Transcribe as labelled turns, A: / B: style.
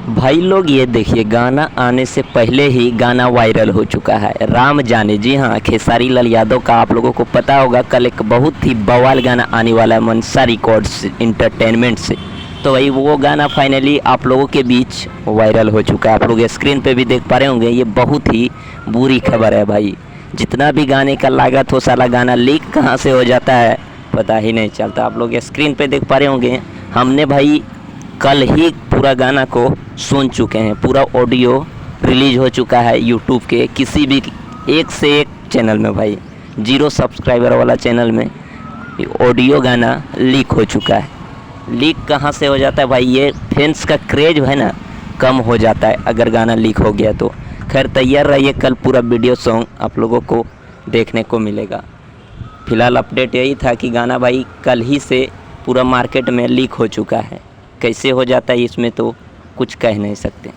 A: भाई लोग ये देखिए, गाना आने से पहले ही गाना वायरल हो चुका है। राम जाने, जी हाँ, खेसारी लाल यादव का आप लोगों को पता होगा कल एक बहुत ही बवाल गाना आने वाला है मनसा रिकॉर्ड्स इंटरटेनमेंट से। तो भाई वो गाना फाइनली आप लोगों के बीच वायरल हो चुका है। आप लोग स्क्रीन पे भी देख पा रहे होंगे। ये बहुत ही बुरी खबर है भाई। जितना भी गाने का लागत हो, साला गाना लीक कहाँ से हो जाता है पता ही नहीं चलता। आप लोग स्क्रीन पे देख पा रहे होंगे। हमने भाई कल ही पूरा गाना को सुन चुके हैं। पूरा ऑडियो रिलीज हो चुका है यूट्यूब के किसी भी एक से एक चैनल में भाई। 0 सब्सक्राइबर वाला चैनल में ऑडियो गाना लीक हो चुका है। लीक कहाँ से हो जाता है भाई? ये फैंस का क्रेज है ना, कम हो जाता है अगर गाना लीक हो गया तो। खैर तैयार रहिए, कल पूरा वीडियो सॉन्ग आप लोगों को देखने को मिलेगा। फिलहाल अपडेट यही था कि गाना भाई कल ही से पूरा मार्केट में लीक हो चुका है। कैसे हो जाता है इसमें तो कुछ कह नहीं सकते।